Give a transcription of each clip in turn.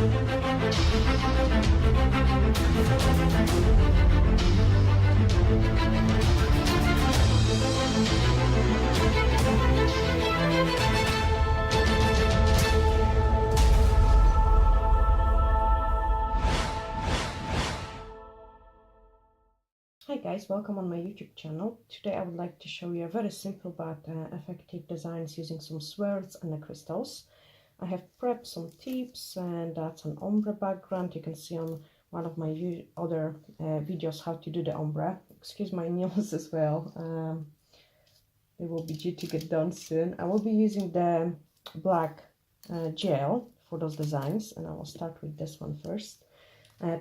Hi guys, welcome on my YouTube channel. Today I would like to show you a very simple but effective designs using some swirls and the crystals. I have prepped some tips, and that's an ombre background. You can see on one of my other videos how to do the ombre. Excuse my nails as well. They will be due to get done soon. I will be using the black gel for those designs, and I will start with this one first.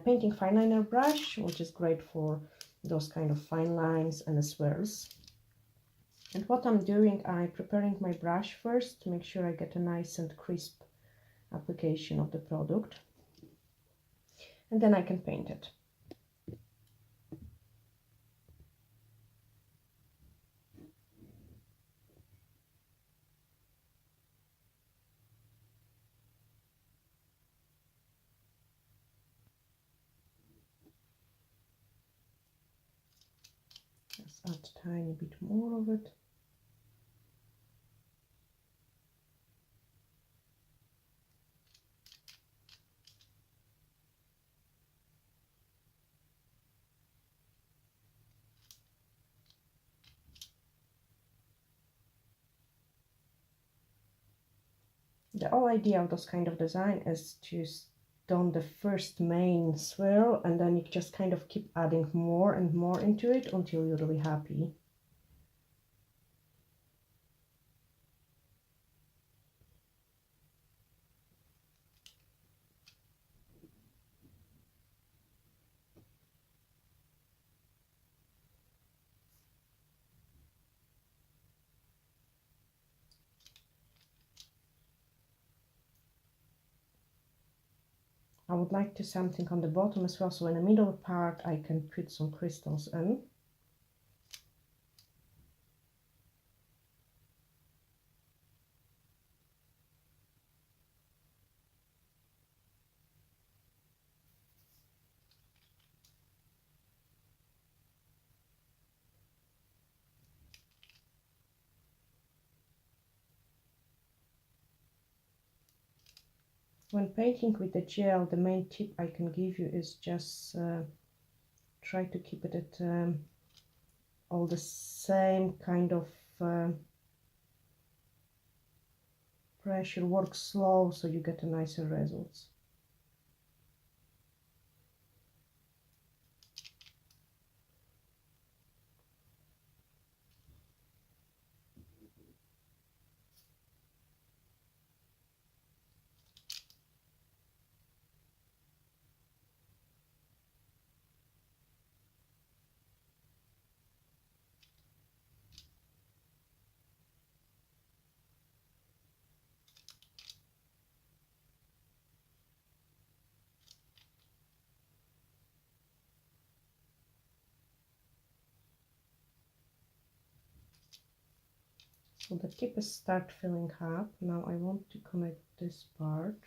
Painting fineliner brush, which is great for those kind of fine lines and the swirls. And what I'm doing, I'm preparing my brush first to make sure I get a nice and crisp application of the product, and then I can paint it. Just add a tiny bit more of it. The whole idea of this kind of design is to done the first main swirl, and then you just kind of keep adding more and more into it until you're really happy. I would like to something on the bottom as well, so in the middle part I can put some crystals in. When painting with the gel, the main tip I can give you is just try to keep it at all the same kind of pressure. Work slow so you get a nicer results. So the tip is start filling up. Now I want to connect this part.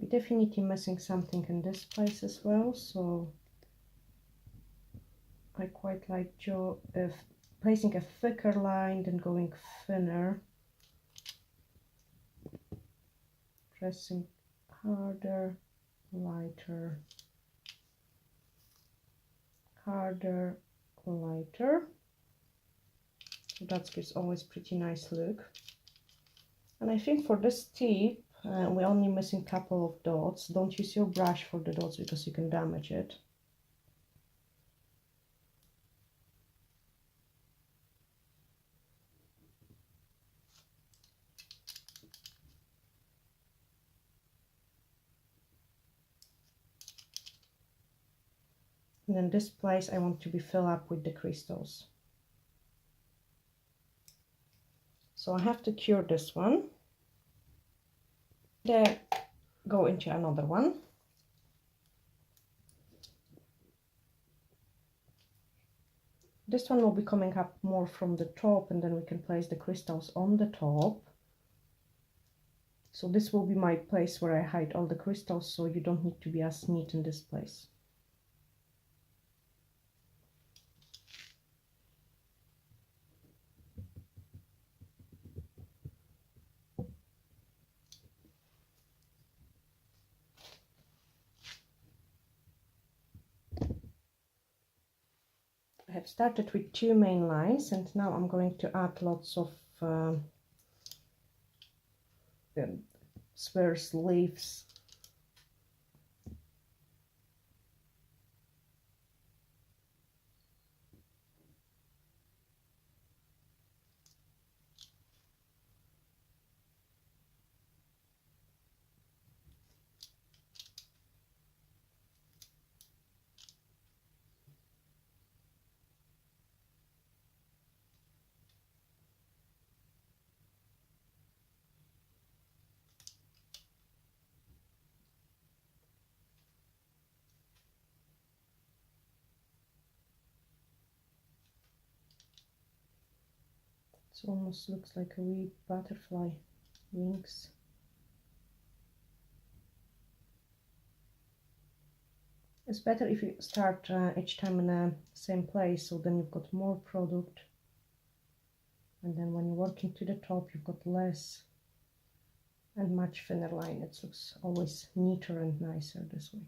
We're definitely missing something in this place as well, so I quite like placing a thicker line than going thinner. Pressing harder, lighter, harder, lighter. So that gives always pretty nice look. And I think for this tip, we're only missing a couple of dots. Don't use your brush for the dots because you can damage it. And then this place I want to be filled up with the crystals. So I have to cure this one. Then go into another one. This one will be coming up more from the top, and then we can place the crystals on the top. So this will be my place where I hide all the crystals, so you don't need to be as neat in this place. I have started with 2 main lines, and now I'm going to add lots of swirls leaves. It almost looks like a wee butterfly wings. It's better if you start each time in the same place, so then you've got more product, and then when you're working to the top you've got less and much thinner line. It looks always neater and nicer this way.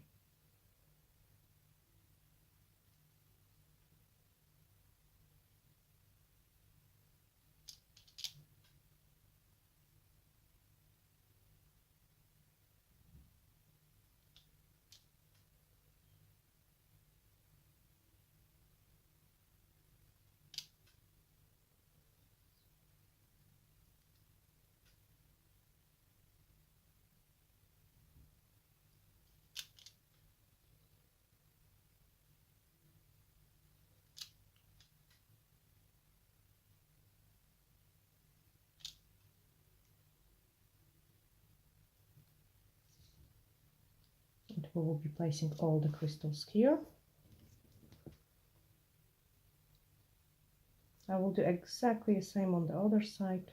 And we will be placing all the crystals here. I will do exactly the same on the other side.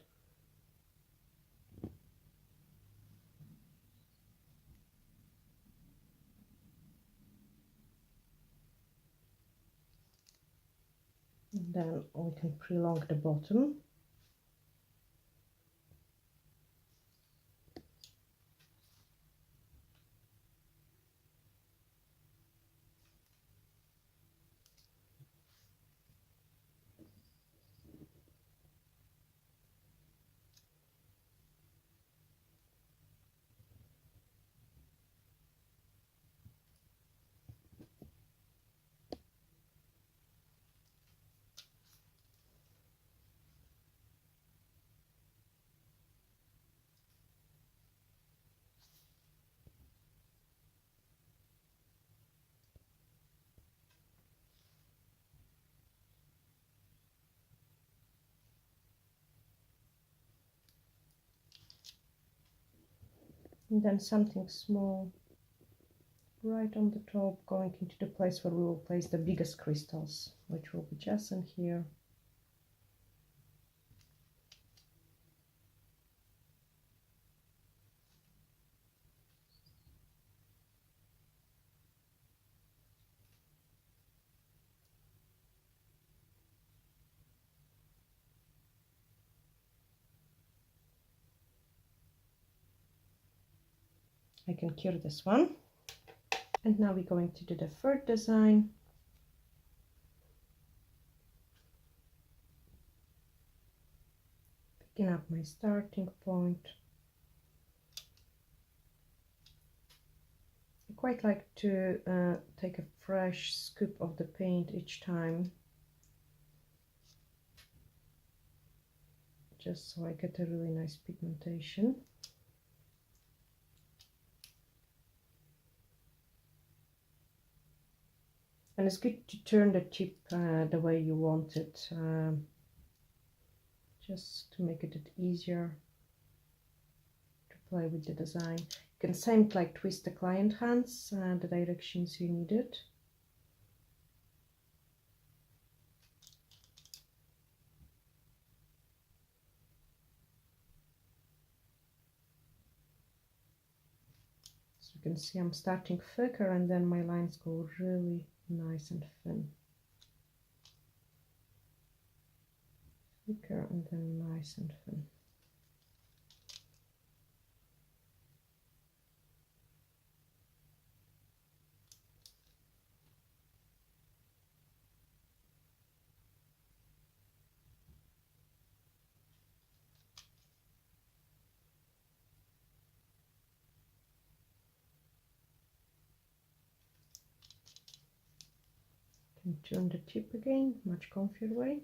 And then we can prolong the bottom. And then something small right on the top, going into the place where we will place the biggest crystals, which will be just in here. I can cure this one. And now we're going to do the third design. Picking up my starting point. I quite like to take a fresh scoop of the paint each time, just so I get a really nice pigmentation. And it's good to turn the tip the way you want it, just to make it easier to play with the design. You can same like twist the client hands the directions you need it. So you can see I'm starting thicker and then my lines go really nice and thin. Thicker and then nice and thin. Can turn the tip again, much comfier way.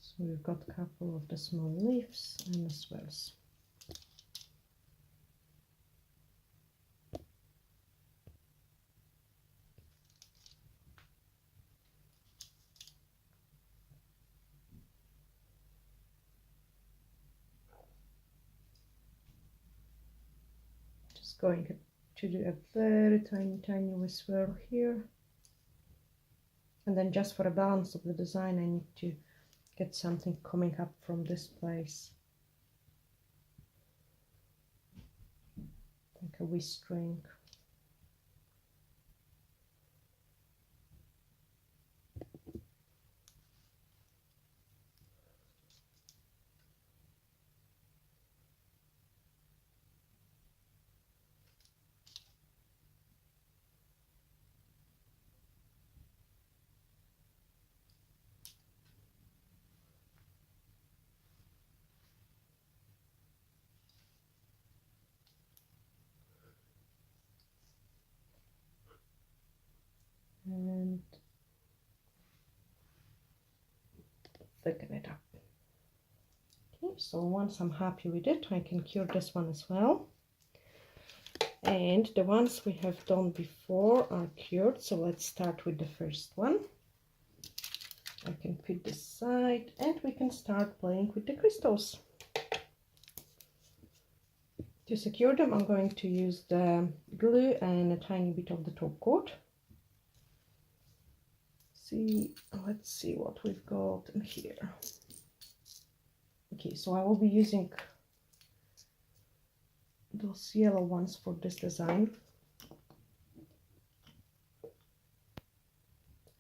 So we've got a couple of the small leaves and the swirls. Just going to do a very tiny swirl here. And then just for a balance of the design, I need to get something coming up from this place, like a wee string. And thicken it up. Okay, so once I'm happy with it, I can cure this one as well. And the ones we have done before are cured, so let's start with the first one. I can put this aside and we can start playing with the crystals. To secure them, I'm going to use the glue and a tiny bit of the top coat. Let's see what we've got in here. Okay, so I will be using those yellow ones for this design.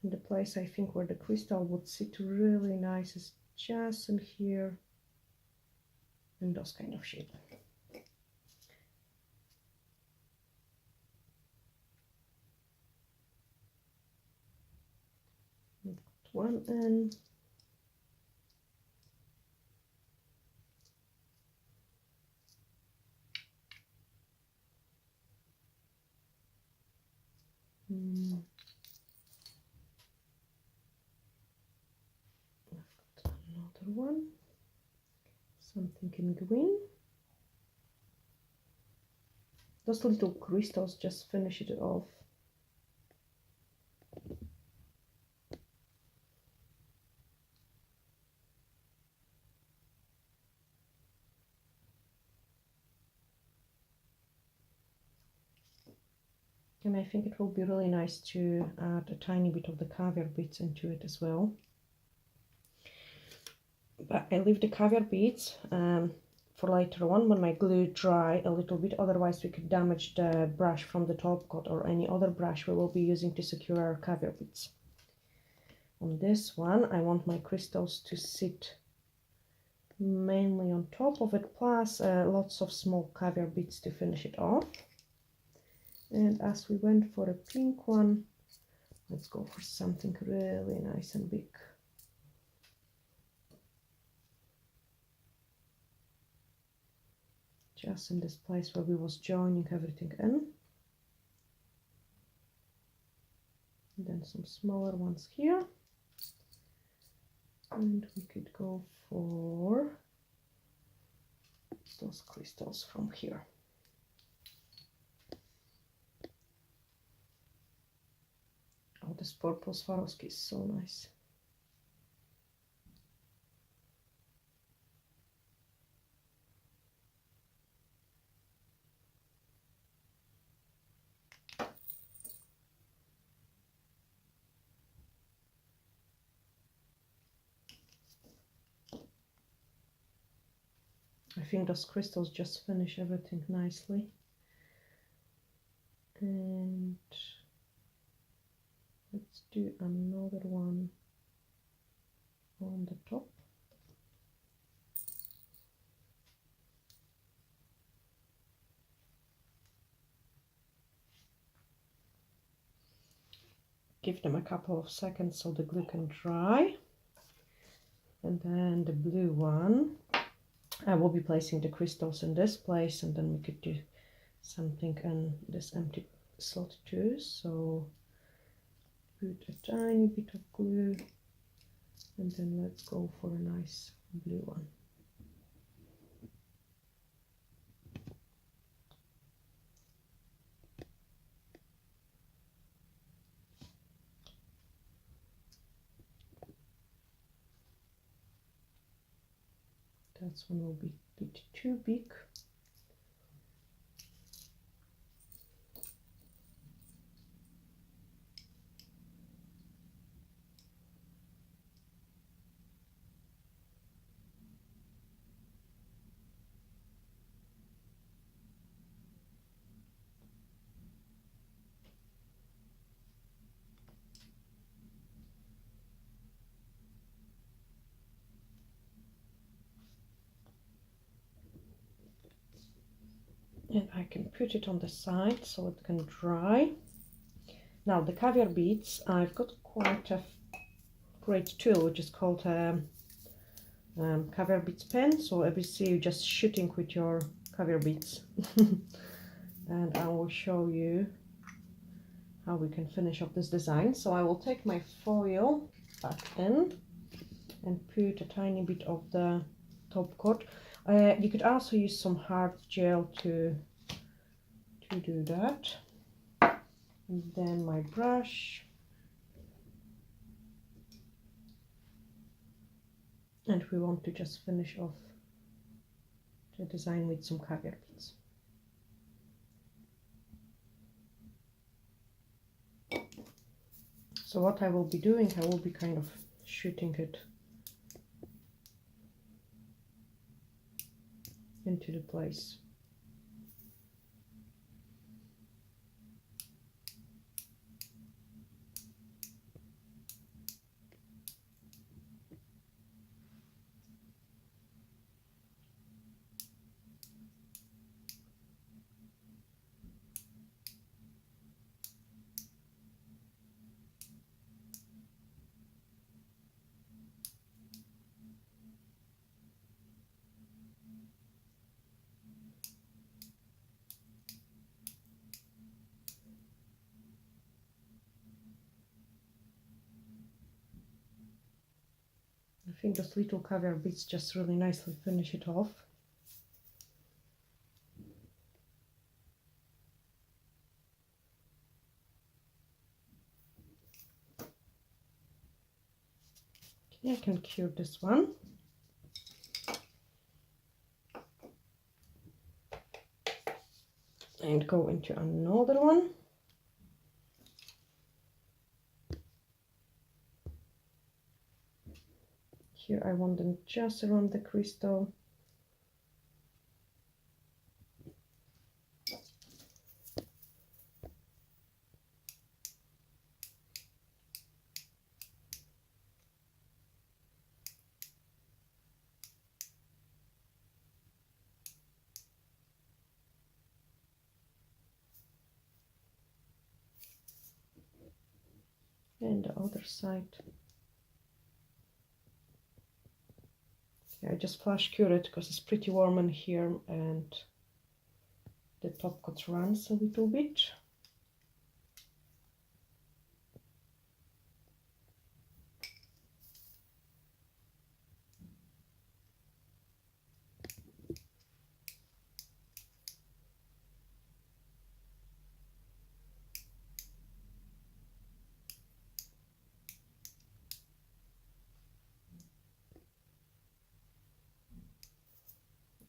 And the place I think where the crystal would sit really nice is just in here, in those kind of shape. One in. I've got another one, something in green. Those little crystals just finish it off. And I think it will be really nice to add a tiny bit of the caviar beads into it as well. But I leave the caviar beads for later on when my glue dry a little bit, otherwise we could damage the brush from the top coat or any other brush we will be using to secure our caviar beads. On this one I want my crystals to sit mainly on top of it, plus lots of small caviar beads to finish it off. And as we went for a pink one, let's go for something really nice and big. Just in this place where we was joining everything in. And then some smaller ones here. And we could go for those crystals from here. Oh, this purple Swarovski is so nice. I think those crystals just finish everything nicely. And let's do another one on the top. Give them a couple of seconds so the glue can dry. And then the blue one, I will be placing the crystals in this place, and then we could do something in this empty slot too. So put a tiny bit of glue, and then let's go for a nice blue one. That one will be a bit too big. And I can put it on the side so it can dry. Now the caviar beads, I've got quite a great tool which is called caviar beads pen. So obviously you're just shooting with your caviar beads. And I will show you how we can finish off this design. So I will take my foil back in and put a tiny bit of the top coat. You could also use some hard gel to do that. And then my brush. And we want to just finish off the design with some caviar beads. So what I will be doing, I will be kind of shooting it into the place. I think those little caviar beads just really nicely finish it off. Okay, I can cure this one. And go into another one. Here I want them just around the crystal. And the other side. Yeah, I just flash cure it because it's pretty warm in here and the top coat runs a little bit.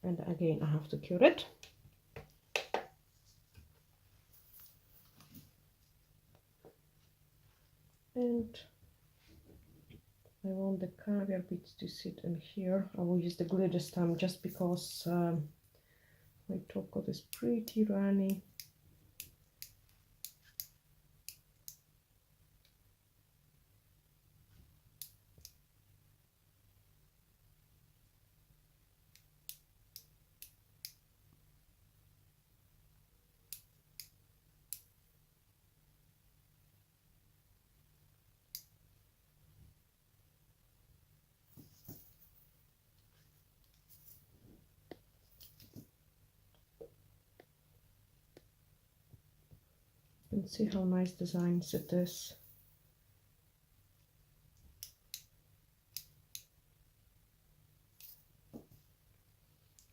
And again, I have to cure it. And I want the caviar bits to sit in here. I will use the glue this time just because my top coat is pretty runny. And see how nice designs it is.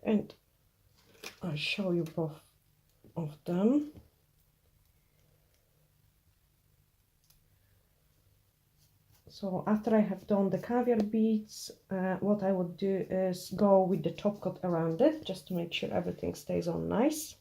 And I'll show you both of them. So after I have done the caviar beads, what I would do is go with the top coat around it, just to make sure everything stays on nice.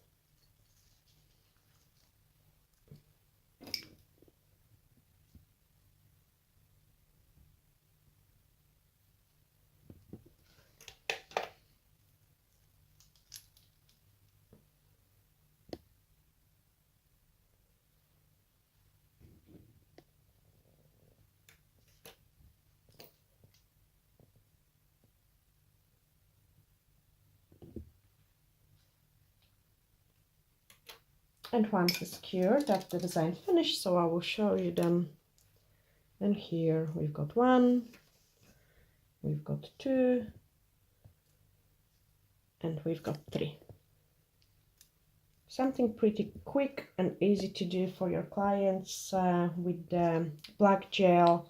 And once it's cured, that's the design finished, so I will show you them. And here we've got 1, we've got 2, and we've got 3. Something pretty quick and easy to do for your clients with the black gel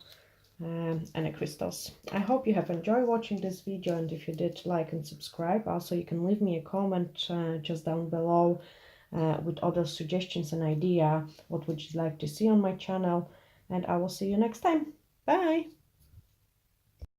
and the crystals. I hope you have enjoyed watching this video, and if you did, like and subscribe. Also, you can leave me a comment just down below with other suggestions and idea what would you like to see on my channel, and I will see you next time. Bye.